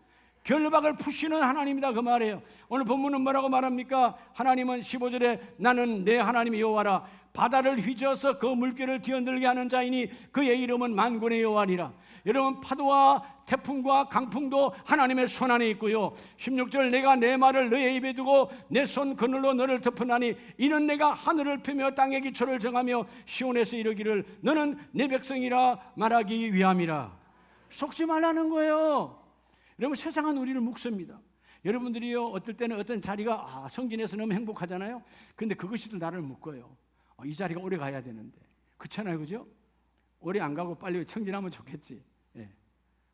결박을 푸시는 하나님이다, 그 말이에요. 오늘 본문은 뭐라고 말합니까? 하나님은 15절에 나는 내 하나님 여호와라. 바다를 휘저어서 그 물결을 뒤흔들게 하는 자이니 그의 이름은 만군의 여호와니라. 여러분 파도와 태풍과 강풍도 하나님의 손 안에 있고요. 16절 내가 내 말을 너의 입에 두고 내 손 그늘로 너를 덮으나니 이는 내가 하늘을 펴며 땅의 기초를 정하며 시온에서 이르기를 너는 내 백성이라 말하기 위함이라. 속지 말라는 거예요. 여러분 세상은 우리를 묶습니다. 여러분들이요 어떨 때는 어떤 자리가 성진에서 너무 행복하잖아요. 근데 그것이 또 나를 묶어요. 이 자리가 오래 가야 되는데, 그렇잖아요, 그죠? 오래 안 가고 빨리 성진하면 좋겠지. 예.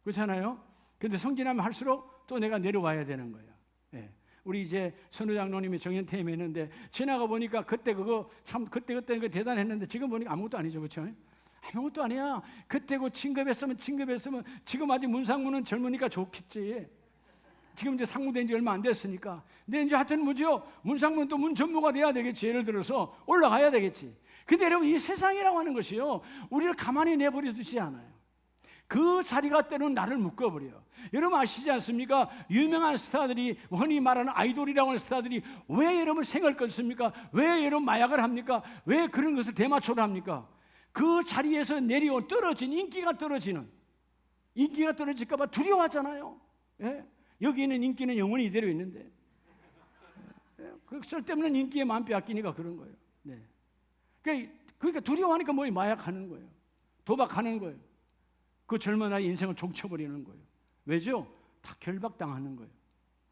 그렇잖아요. 근데 성진하면 할수록 또 내가 내려와야 되는 거예요. 예. 우리 이제 선우 장로님이 정년퇴임 했는데 지나가 보니까 그때 그거 참 그때는 그 대단했는데 지금 보니까 아무것도 아니죠, 그렇죠? 아무것도 아니야. 그때 그 진급했으면 지금 아직 문상무는 젊으니까 좋겠지. 지금 이제 상무된 지 얼마 안 됐으니까. 근데 이제 하여튼 뭐죠? 문상무는 또 문전무가 돼야 되겠지. 예를 들어서 올라가야 되겠지. 근데 여러분 이 세상이라고 하는 것이요 우리를 가만히 내버려 두지 않아요. 그 자리가 때로는 나를 묶어버려요. 여러분 아시지 않습니까? 유명한 스타들이, 흔히 말하는 아이돌이라고 하는 스타들이 왜 여러분 생을 끊습니까? 왜 여러분 마약을 합니까? 왜 그런 것을 대마초를 합니까? 그 자리에서 떨어진 인기가 떨어질까 봐 두려워하잖아요. 예? 여기 있는 인기는 영원히 이대로 있는데 그 쓸데없는 인기에 마음 빼앗기니까 그런 거예요. 네. 그러니까 두려워하니까 뭐예요? 마약하는 거예요. 도박하는 거예요. 그 젊은 나이 인생을 종쳐버리는 거예요. 왜죠? 다 결박당하는 거예요.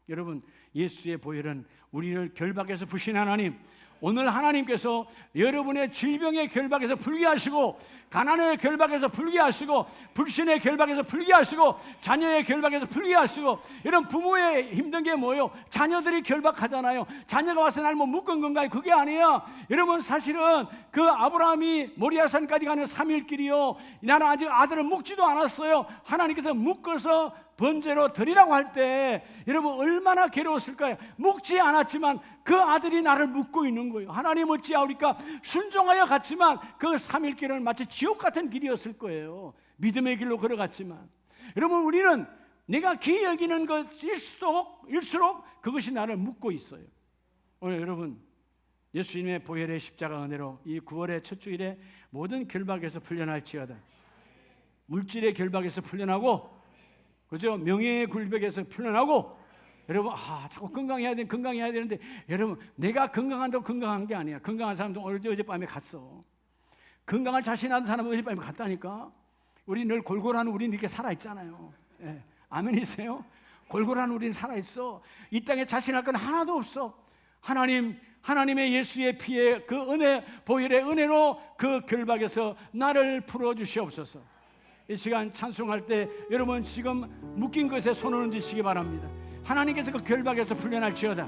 여러분 예수의 보혈은 우리를 결박해서 부신 하나님, 오늘 하나님께서 여러분의 질병의 결박에서 풀게 하시고, 가난의 결박에서 풀게 하시고, 불신의 결박에서 풀게 하시고, 자녀의 결박에서 풀게 하시고. 여러분 부모의 힘든 게 뭐예요? 자녀들이 결박하잖아요. 자녀가 와서 날 뭐 묶은 건가요? 그게 아니에요. 여러분 사실은 그 아브라함이 모리아산까지 가는 3일 길이요, 나는 아직 아들을 묶지도 않았어요. 하나님께서 묶어서 번제로 드리라고 할 때 여러분 얼마나 괴로웠을까요? 묶지 않았지만 그 아들이 나를 묶고 있는 거예요. 하나님 어찌하오리까? 순종하여 갔지만 그 3일 길은 마치 지옥 같은 길이었을 거예요. 믿음의 길로 걸어갔지만. 여러분 우리는 내가 귀히 여기는 것일수록 그것이 나를 묶고 있어요. 오늘 여러분 예수님의 보혈의 십자가 은혜로 이 9월의 첫 주일에 모든 결박에서 풀려날지어다. 물질의 결박에서 풀려나고 그죠? 명예의 굴벽에서 풀려나고, 여러분 자꾸 건강해야 되는데, 여러분 내가 건강한다고 건강한 게 아니야. 건강한 사람도 어젯밤에 갔어. 건강을 자신하는 사람은 어젯밤에 갔다니까. 우리 늘 골골하는 우리는 이렇게 살아있잖아요. 예. 아멘이세요? 골골하는 우리는 살아있어. 이 땅에 자신할 건 하나도 없어. 하나님의 예수의 피에 그 은혜, 보혈의 은혜로 그 결박에서 나를 풀어주시옵소서. 이 시간 찬송할 때 여러분 지금 묶인 것에 손을 얹으시기 바랍니다. 하나님께서 그 결박에서 풀려날지어다.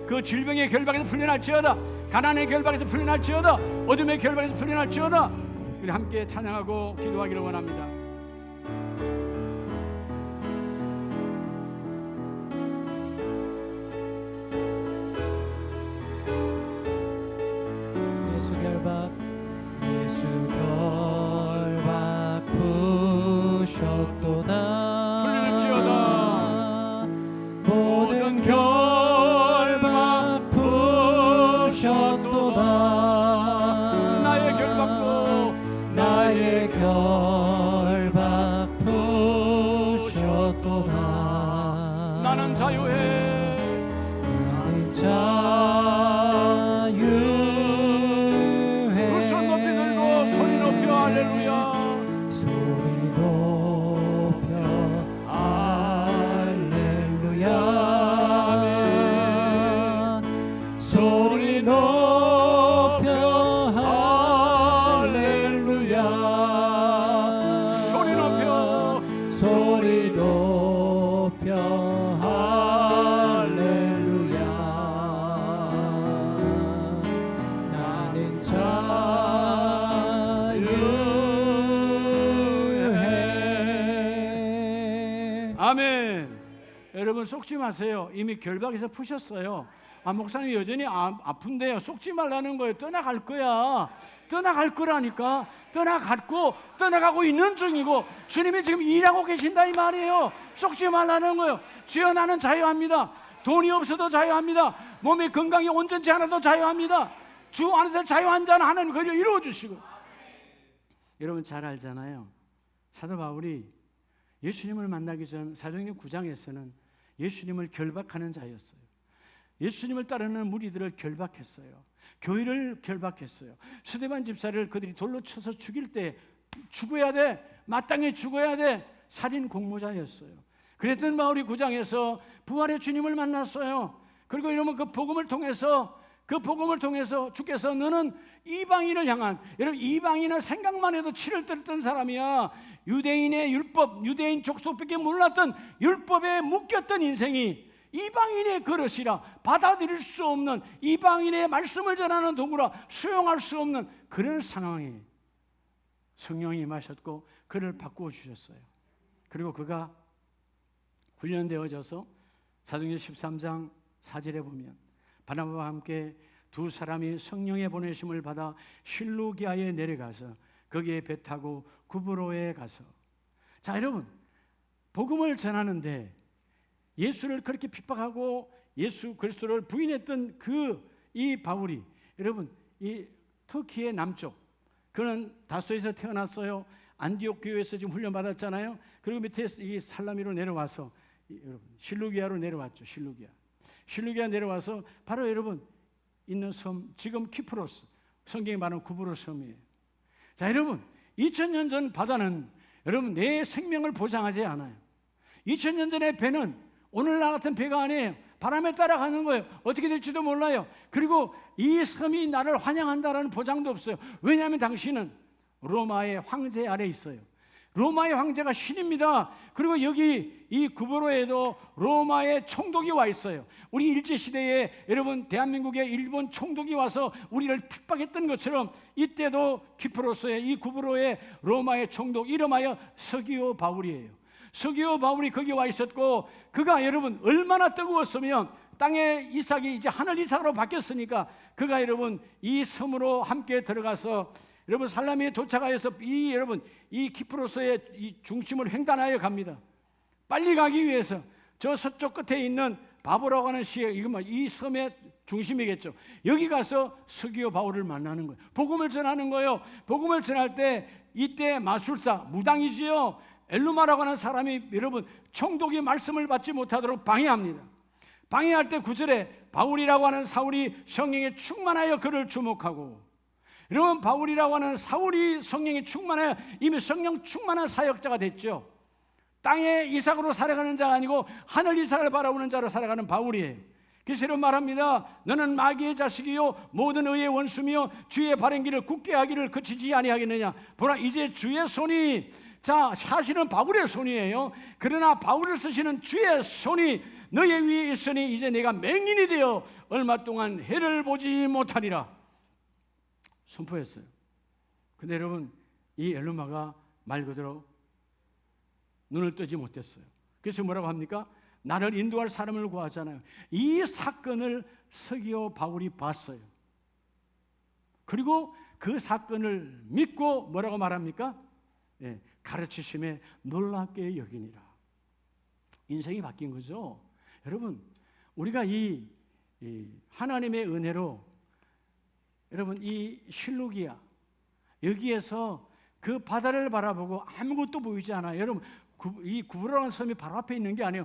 그 질병의 결박에서 풀려날지어다. 가난의 결박에서 풀려날지어다. 어둠의 결박에서 풀려날지어다. 우리 함께 찬양하고 기도하기를 원합니다. 예수 결박 푸셨도다. 풀릴지어다. 모든 결박 푸셨도다. 나의 결박도 푸셨도다. 나는 자유해. 나는 자유해. 두 손 높이 들고 소리 높여 할렐루야. 소리 높여 할렐루야. 소리 높여 할렐루야. 소리 높여 소리 높여 할렐루야. 나는 자유해. 아멘. 여러분 속지 마세요. 이미 결박에서 푸셨어요. 목사님 여전히 아픈데요. 속지 말라는 거예요. 떠나갈 거야. 떠나갈 거라니까. 떠나가고 있는 중이고 주님이 지금 일하고 계신다 이 말이에요. 속지 말라는 거예요. 주여 나는 자유합니다. 돈이 없어도 자유합니다. 몸의 건강이 온전치 않아도 자유합니다. 주 안에서 자유한 자는 하나님 그저 이루어 주시고. 여러분 잘 알잖아요. 사도 바울이 예수님을 만나기 전 사도행전 9장에서는 예수님을 결박하는 자였어요. 예수님을 따르는 무리들을 결박했어요. 교회를 결박했어요. 스데반 집사를 그들이 돌로 쳐서 죽일 때 죽어야 돼. 마땅히 죽어야 돼. 살인 공모자였어요. 그랬던 바울이 9장에서 부활의 주님을 만났어요. 그리고 이러면 그 복음을 통해서 주께서 너는 이방인을 향한, 여러분 이방인은 생각만 해도 치를 떨었던 사람이야. 유대인의 율법, 유대인 족속밖에 몰랐던 율법에 묶였던 인생이 이방인의 그릇이라, 받아들일 수 없는, 이방인의 말씀을 전하는 도구라 수용할 수 없는 그런 상황에 성령이 임하셨고 그를 바꾸어 주셨어요. 그리고 그가 훈련되어져서 사도행전 13장 4절에 보면 바나바와 함께 두 사람이 성령의 보내심을 받아 실루기아에 내려가서 거기에 배 타고 구브로에 가서, 자 여러분 복음을 전하는데 예수를 그렇게 핍박하고 예수 그리스도를 부인했던 이 바울이, 여러분 이 터키의 남쪽, 그는 다소에서 태어났어요. 안디옥 교회에서 지금 훈련 받았잖아요. 그리고 밑에 이 살라미로 내려와서 여러분 실루기아로 내려왔죠. 실루기아 내려와서 바로 여러분 있는 섬, 지금 키프로스, 성경이 말하는 구브로 섬이에요. 자 여러분 2000년 전 바다는 여러분 내 생명을 보장하지 않아요. 2000년 전의 배는 오늘날 같은 배가 아니에요. 바람에 따라가는 거예요. 어떻게 될지도 몰라요. 그리고 이 섬이 나를 환영한다라는 보장도 없어요. 왜냐하면 당신은 로마의 황제 아래 있어요. 로마의 황제가 신입니다. 그리고 여기 이 구브로에도 로마의 총독이 와 있어요. 우리 일제시대에 여러분 대한민국에 일본 총독이 와서 우리를 핍박했던 것처럼 이때도 키프로스의 이 구브로의 로마의 총독 이름하여 서기오 바울이에요. 서기오 바울이 거기 와 있었고, 그가 여러분 얼마나 뜨거웠으면 땅의 이삭이 이제 하늘 이삭으로 바뀌었으니까 그가 여러분 이 섬으로 함께 들어가서 여러분 살라미에 도착하여서 여러분 이 키프로스의 이 중심을 횡단하여 갑니다. 빨리 가기 위해서 저 서쪽 끝에 있는 바보라고 하는 시에 이 섬의 중심이겠죠. 여기 가서 서기오 바울을 만나는 거예요. 복음을 전하는 거예요. 복음을 전할 때 이때 마술사, 무당이지요. 엘루마라고 하는 사람이 여러분 총독이 말씀을 받지 못하도록 방해합니다. 방해할 때 9절에 바울이라고 하는 사울이 성령에 충만하여 그를 주목하고, 여러분 바울이라고 하는 사울이 성령에 충만하여 이미 성령 충만한 사역자가 됐죠. 땅의 이삭으로 살아가는 자가 아니고 하늘 이삭을 바라보는 자로 살아가는 바울이에요. 그래서 이런 말합니다. 너는 마귀의 자식이요 모든 의의 원수며 주의 바른 길을 굳게 하기를 그치지 아니하겠느냐. 보라 이제 주의 손이, 자 사실은 바울의 손이에요. 그러나 바울을 쓰시는 주의 손이 너의 위에 있으니 이제 내가 맹인이 되어 얼마 동안 해를 보지 못하리라 선포했어요. 근데 여러분 이 엘루마가 말 그대로 눈을 뜨지 못했어요. 그래서 뭐라고 합니까? 나를 인도할 사람을 구하잖아요. 이 사건을 서기오 바울이 봤어요. 그리고 그 사건을 믿고 뭐라고 말합니까? 예, 가르치심에 놀랍게 여기니라. 인생이 바뀐 거죠. 여러분 우리가 이 하나님의 은혜로 여러분 이 실루기아 여기에서 그 바다를 바라보고 아무것도 보이지 않아요. 여러분 이 구브로라는 섬이 바로 앞에 있는 게 아니에요.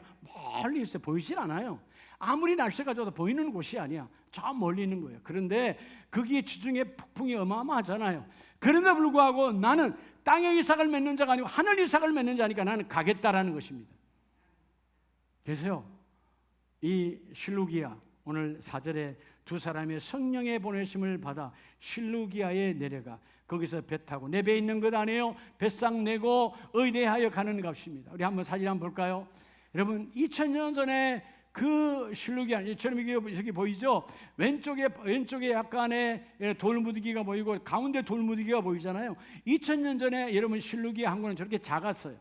멀리 있어요. 보이질 않아요. 아무리 날씨가 좋아도 보이는 곳이 아니야. 저 멀리 있는 거예요. 그런데 거기에 지중해 폭풍이 어마어마하잖아요. 그런데 불구하고 나는 땅의 이삭을 맺는 자가 아니고 하늘 이삭을 맺는 자니까 나는 가겠다라는 것입니다. 그래서요 이 실루기아 오늘 4절에 두 사람의 성령의 보내심을 받아 실루기아에 내려가 거기서 배 타고 내 배에 있는 것 아니에요. 뱃상 내고 의대하여 가는 값입니다. 우리 한번 사진 한번 볼까요? 여러분 2000년 전에 그 실루기아 여기 보이죠? 왼쪽에 약간의 돌무더기가 보이고 가운데 돌무더기가 보이잖아요. 2000년 전에 여러분 실루기아 항구는 저렇게 작았어요.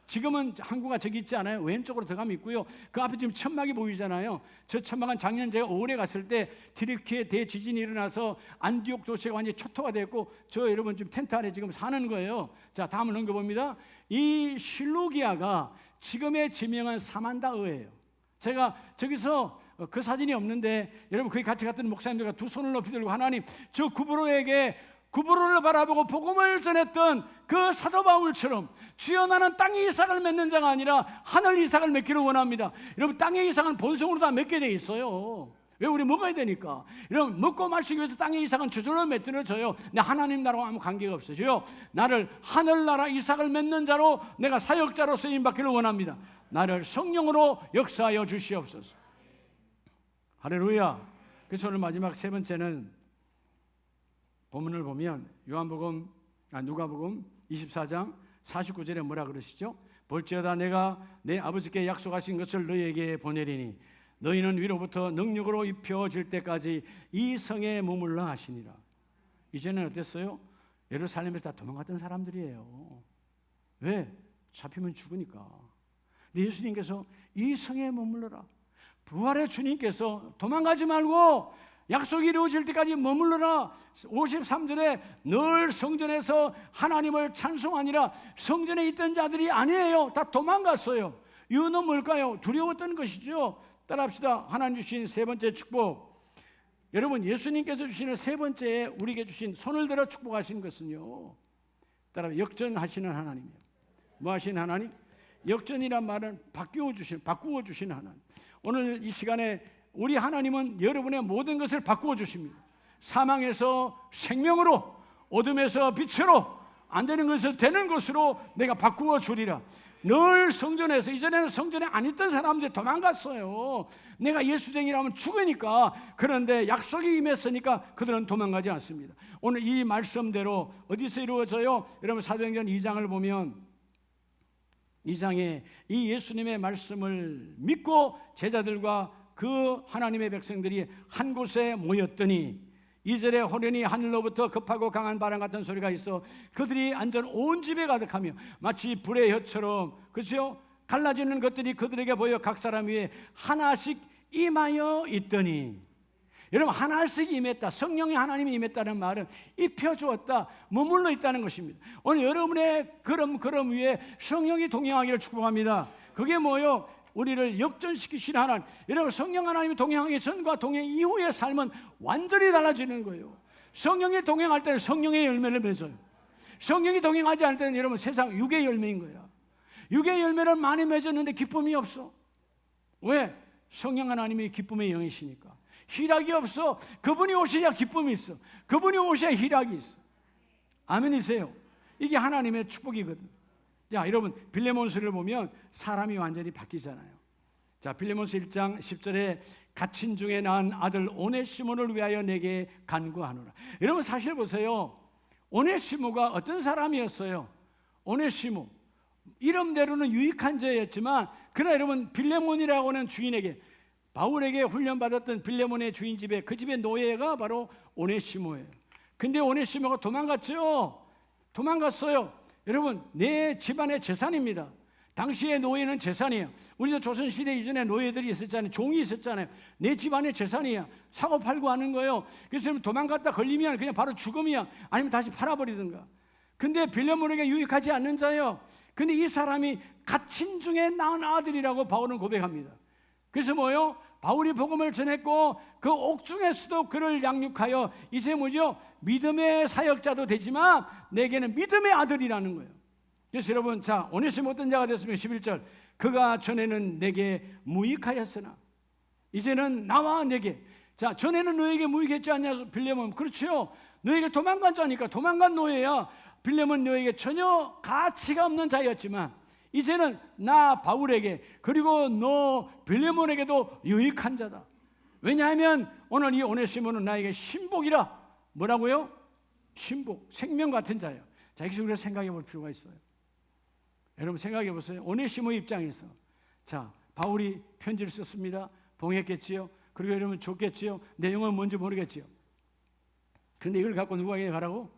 지금은 항구가 저기 있지 않아요? 왼쪽으로 들어가면 있고요. 그 앞에 지금 천막이 보이잖아요. 저 천막은 작년 제가 5월에 갔을 때 튀르키예 대지진이 일어나서 안디옥 도시가 완전히 초토화 됐고 저 여러분 지금 텐트 안에 지금 사는 거예요. 자 다음을 넘겨봅니다. 이 실루기아가 지금의 지명한 사만다어예요. 제가 저기서 그 사진이 없는데 여러분 거기 같이 갔던 목사님들과 두 손을 높이 들고 하나님 저 구브로를 바라보고 복음을 전했던 그 사도 바울처럼 주여 나는 땅의 이삭을 맺는 자가 아니라 하늘 이삭을 맺기를 원합니다. 여러분 땅의 이삭은 본성으로 다 맺게 돼 있어요. 왜? 우리 먹어야 되니까. 여러분 먹고 마시기 위해서 땅의 이삭은 저절로 맺들어져요. 근데 하나님 나라와 아무 관계가 없어요. 나를 하늘나라 이삭을 맺는 자로 내가 사역자로 쓰임받기를 원합니다. 나를 성령으로 역사하여 주시옵소서. 할렐루야. 그래서 오늘 마지막 세 번째는 본문을 보면 누가복음 24장 49절에 뭐라 그러시죠? 볼지어다 내가 내 아버지께 약속하신 것을 너희에게 보내리니 너희는 위로부터 능력으로 입혀질 때까지 이 성에 머물러 하시니라. 이제는 어땠어요? 예루살렘에서 다 도망갔던 사람들이에요. 왜? 잡히면 죽으니까. 근데 예수님께서 이 성에 머물러라. 부활의 주님께서 도망가지 말고 약속이 이루어질 때까지 머물러라. 53절에 늘 성전에서 하나님을 찬송하니라. 성전에 있던 자들이 아니에요. 다 도망갔어요. 이유는 뭘까요? 두려웠던 것이죠. 따라합시다. 하나님 주신 세 번째 축복. 여러분 예수님께서 주시는 세 번째 우리에게 주신 손을 들어 축복하신 것은요, 따라 역전하시는 하나님이에요. 뭐 하시는 하나님? 역전이란 말은 바꾸어 주시는 하나님. 오늘 이 시간에 우리 하나님은 여러분의 모든 것을 바꾸어 주십니다. 사망에서 생명으로, 어둠에서 빛으로, 안 되는 것을 되는 것으로 내가 바꾸어 주리라. 늘 성전에서, 이전에는 성전에 안 있던 사람들이 도망갔어요. 내가 예수쟁이라면 죽으니까. 그런데 약속이 임했으니까 그들은 도망가지 않습니다. 오늘 이 말씀대로 어디서 이루어져요? 여러분 사도행전 2장을 보면 2장에 이 예수님의 말씀을 믿고 제자들과 그 하나님의 백성들이 한 곳에 모였더니 2절에 호련히 하늘로부터 급하고 강한 바람 같은 소리가 있어 그들이 앉은 온 집에 가득하며 마치 불의 혀처럼, 그렇죠? 갈라지는 것들이 그들에게 보여 각 사람 위에 하나씩 임하여 있더니, 여러분 하나씩 임했다, 성령이 하나님이 임했다는 말은 입혀주었다, 머물러 있다는 것입니다. 오늘 여러분의 걸음 위에 성령이 동행하기를 축복합니다. 그게 뭐예요? 우리를 역전시키시는 하나님. 여러분 성령 하나님이 동행하기 전과 동행 이후의 삶은 완전히 달라지는 거예요. 성령이 동행할 때는 성령의 열매를 맺어요. 성령이 동행하지 않을 때는 여러분 세상 육의 열매인 거예요. 육의 열매는 많이 맺었는데 기쁨이 없어. 왜? 성령 하나님이 기쁨의 영이시니까. 희락이 없어. 그분이 오셔야 기쁨이 있어. 그분이 오셔야 희락이 있어. 아멘이세요? 이게 하나님의 축복이거든. 자, 여러분 빌레몬서를 보면 사람이 완전히 바뀌잖아요. 자, 빌레몬서 1장 10절에 갇힌 중에 낳은 아들 오네시모를 위하여 내게 간구하노라. 여러분 사실 보세요. 오네시모가 어떤 사람이었어요? 오네시모 이름대로는 유익한 자였지만, 그러나 여러분 빌레몬이라고 하는 주인에게, 바울에게 훈련받았던 빌레몬의 주인 집에, 그 집의 노예가 바로 오네시모예요. 근데 오네시모가 도망갔죠. 도망갔어요. 여러분 내 집안의 재산입니다. 당시의 노예는 재산이에요. 우리도 조선시대 이전에 노예들이 있었잖아요. 종이 있었잖아요. 내 집안의 재산이야. 사고 팔고 하는 거예요. 그래서 도망갔다 걸리면 그냥 바로 죽음이야. 아니면 다시 팔아버리든가. 근데 빌레몬에게 유익하지 않는 자예요. 근데 이 사람이 갇힌 중에 낳은 아들이라고 바울은 고백합니다. 그래서 뭐요? 바울이 복음을 전했고 그 옥중에서도 그를 양육하여 이제 뭐죠? 믿음의 사역자도 되지만 내게는 믿음의 아들이라는 거예요. 그래서 여러분, 자, 오네시모 어떤 자가 됐으면 11절, 그가 전에는 내게 무익하였으나 이제는 나와 내게. 자, 전에는 너에게 무익했지 않냐 빌레몬. 그렇죠. 너에게 도망간 자니까, 도망간 노예야. 빌레몬 너에게 전혀 가치가 없는 자였지만 이제는 나 바울에게, 그리고 너 빌레몬에게도 유익한 자다. 왜냐하면 오늘 이 오네시모는 나에게 신복이라. 뭐라고요? 신복, 생명 같은 자예요. 자, 이 식으로 생각해 볼 필요가 있어요. 여러분 생각해 보세요. 오네시모 입장에서, 자, 바울이 편지를 썼습니다. 봉했겠지요. 그리고 여러분 줬겠지요. 내용은 뭔지 모르겠지요. 근데 이걸 갖고 누구에게 가라고?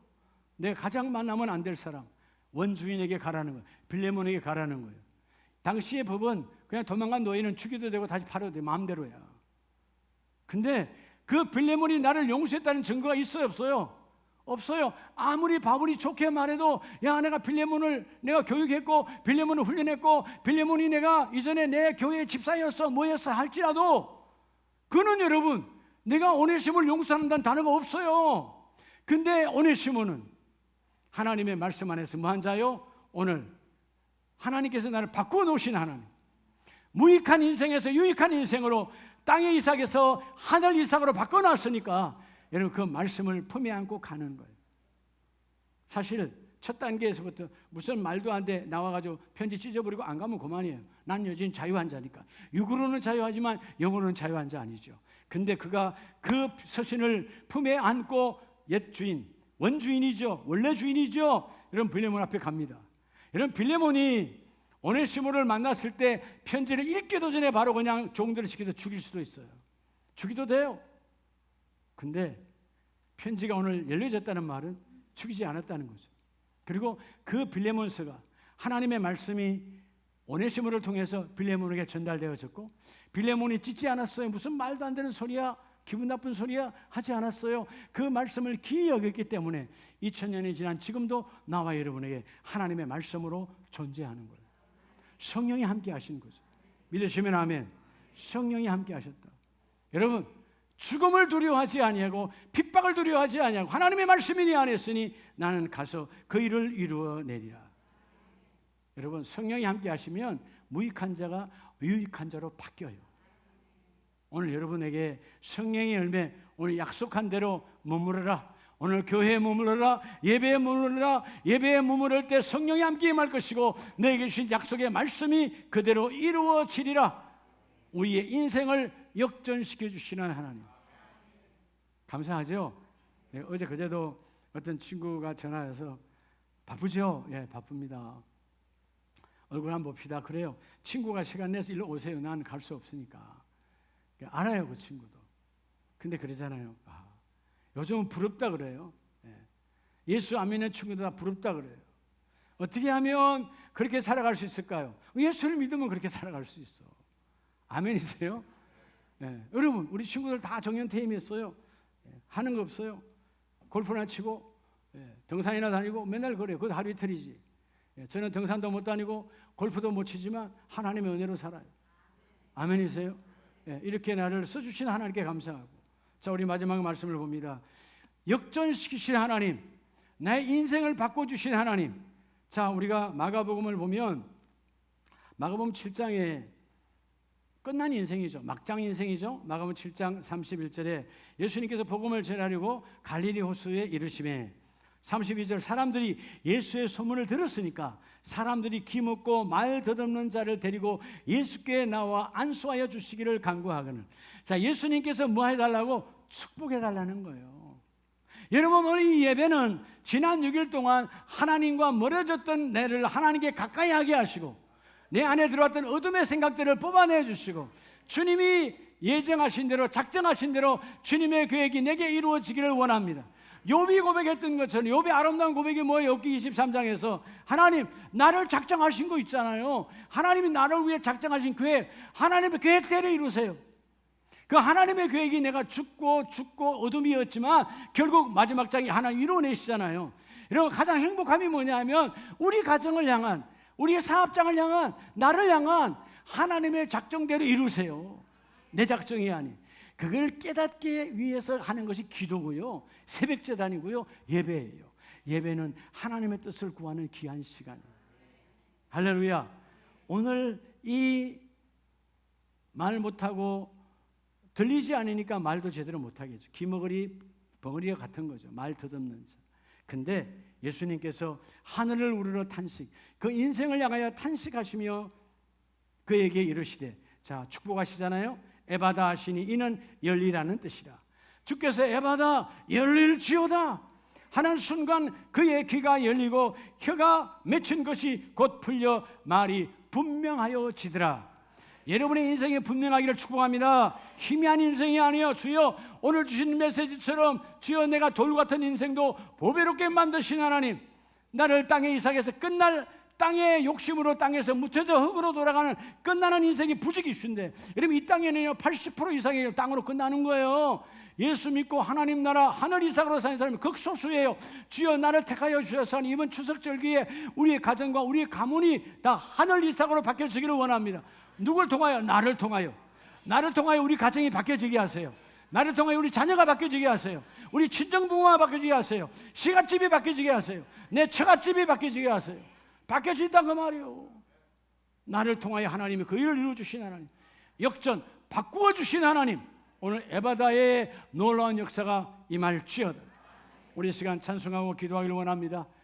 내가 가장 만나면 안 될 사람, 원주인에게 가라는 거예요. 빌레몬에게 가라는 거예요. 당시의 법은 그냥 도망간 노예는 죽여도 되고 다시 팔아도 돼. 마음대로야. 근데 그 빌레몬이 나를 용서했다는 증거가 있어요, 없어요? 없어요. 아무리 바울이 좋게 말해도, 야, 내가 빌레몬을 내가 교육했고 빌레몬을 훈련했고 빌레몬이 내가 이전에 내 교회 집사였어 뭐였어 할지라도, 그는 여러분 내가 오네시모를 용서한다는 단어가 없어요. 근데 오네시모는 하나님의 말씀 안에서 뭐한 자요? 오늘 하나님께서 나를 바꾸어 놓으신 하나님, 무익한 인생에서 유익한 인생으로, 땅의 이삭에서 하늘 이삭으로 바꿔놨으니까 여러분 그 말씀을 품에 안고 가는 거예요. 사실 첫 단계에서부터 무슨 말도 안 돼 나와가지고 편지 찢어버리고 안 가면 그만이에요. 난 여전히 자유한 자니까. 육으로는 자유하지만 영으로는 자유한 자 아니죠. 근데 그가 그 서신을 품에 안고 옛 주인, 원주인이죠, 원래 주인이죠. 여러분 빌레몬 앞에 갑니다. 여러분 빌레몬이 오네시모를 만났을 때 편지를 읽기도 전에 바로 그냥 종들을 시켜서 죽일 수도 있어요. 죽이도 돼요. 근데 편지가 오늘 열려졌다는 말은 죽이지 않았다는 거죠. 그리고 그 빌레몬서가 하나님의 말씀이 오네시모를 통해서 빌레몬에게 전달되어졌고, 빌레몬이 찢지 않았어요. 무슨 말도 안 되는 소리야, 기분 나쁜 소리야 하지 않았어요. 그 말씀을 귀히 여겼기 때문에 2000년이 지난 지금도 나와 여러분에게 하나님의 말씀으로 존재하는 거예요. 성령이 함께 하신 거죠. 믿으시면 아멘. 성령이 함께 하셨다. 여러분 죽음을 두려워하지 아니하고 핍박을 두려워하지 아니하고 하나님의 말씀이 네 안에 있으니 나는 가서 그 일을 이루어내리라. 여러분 성령이 함께 하시면 무익한 자가 유익한 자로 바뀌어요. 오늘 여러분에게 성령의 열매, 오늘 약속한 대로 머무르라. 오늘 교회에 머무르라. 예배에 머무르라. 예배에 머무를 때 성령이 함께 임할 것이고 너에게 주신 약속의 말씀이 그대로 이루어지리라. 우리의 인생을 역전시켜 주시는 하나님, 감사하죠? 네, 어제 그제도 어떤 친구가 전화해서 바쁘죠? 예, 바쁩니다. 얼굴 한번 봅시다. 그래요. 친구가 시간 내서 일로 오세요. 난 갈 수 없으니까. 알아요, 그 친구도. 근데 그러잖아요. 요즘은 부럽다 그래요. 예수 안 믿는 친구들 다 부럽다 그래요. 어떻게 하면 그렇게 살아갈 수 있을까요? 예수를 믿으면 그렇게 살아갈 수 있어. 아멘이세요? 여러분 우리 친구들 다 정년퇴임했어요. 하는 거 없어요. 골프나 치고 등산이나 다니고 맨날 그래요. 그것도 하루 이틀이지. 저는 등산도 못 다니고 골프도 못 치지만 하나님의 은혜로 살아요. 아멘이세요? 이렇게 나를 써주신 하나님께 감사하고, 자 우리 마지막 말씀을 봅니다. 역전시키신 하나님, 나의 인생을 바꿔주신 하나님. 자 우리가 마가복음을 보면 마가복음 7장에 끝난 인생이죠. 막장 인생이죠. 마가복음 7장 31절에 예수님께서 복음을 전하려고 갈릴리 호수에 이르시매 32절 사람들이 예수의 소문을 들었으니까 사람들이 기묻고 말 더듬는 자를 데리고 예수께 나와 안수하여 주시기를 간구하거늘. 자, 예수님께서 뭐 해달라고? 축복해달라는 거예요. 여러분, 오늘 이 예배는 지난 6일 동안 하나님과 멀어졌던 내를 하나님께 가까이 하게 하시고 내 안에 들어왔던 어둠의 생각들을 뽑아내 주시고 주님이 예정하신 대로 작정하신 대로 주님의 계획이 내게 이루어지기를 원합니다. 욥이 고백했던 것처럼 욥의 아름다운 고백이 뭐예요? 욥기 23장에서 하나님 나를 작정하신 거 있잖아요. 하나님이 나를 위해 작정하신 계획, 하나님의 계획대로 이루세요. 그 하나님의 계획이 내가 죽고 어둠이었지만 결국 마지막 장에 하나님 이루어내시잖아요. 여러분, 가장 행복함이 뭐냐면 우리 가정을 향한, 우리의 사업장을 향한, 나를 향한 하나님의 작정대로 이루세요. 내 작정이 아닌. 그걸 깨닫기 위해서 하는 것이 기도고요, 새벽제단이고요, 예배예요. 예배는 하나님의 뜻을 구하는 귀한 시간이에요. 할렐루야. 오늘 이 말 못하고 들리지 않으니까 말도 제대로 못하겠죠. 기머거리 벙어리와 같은 거죠. 말 더듬는 자. 근데 예수님께서 하늘을 우러러 탄식, 그 인생을 향하여 탄식하시며 그에게 이르시되, 자, 축복하시잖아요. 에바다 하시니 이는 열리라는 뜻이라. 주께서 에바다 열릴지어다 하는 순간 그의 귀가 열리고 혀가 맺힌 것이 곧 풀려 말이 분명하여지더라. 여러분의 인생이 분명하기를 축복합니다. 희미한 인생이 아니요, 주여 오늘 주신 메시지처럼 주여 내가 돌 같은 인생도 보배롭게 만드신 하나님, 나를 땅의 이삭에서 끝날 땅의 욕심으로 땅에서 묻혀져 흙으로 돌아가는 끝나는 인생이 부지기수인데, 여러분 이 땅에는요 80% 이상이 땅으로 끝나는 거예요. 예수 믿고 하나님 나라 하늘 이삭으로 사는 사람이 극소수예요. 주여 나를 택하여 주셔서 이번 추석절기에 우리의 가정과 우리의 가문이 다 하늘 이삭으로 바뀌어지기를 원합니다. 누굴 통하여? 나를 통하여. 나를 통하여 우리 가정이 바뀌어지게 하세요. 나를 통하여 우리 자녀가 바뀌어지게 하세요. 우리 친정부모가 바뀌어지게 하세요. 시갓집이 바뀌어지게 하세요. 내 처갓집이 바뀌어지게 하세요. 바뀌어진다 그 말이요. 나를 통하여 하나님이 그 일을 이루어주신 하나님, 역전 바꾸어 주신 하나님, 오늘 에바다의 놀라운 역사가 임할지어다. 우리 시간 찬송하고 기도하기를 원합니다.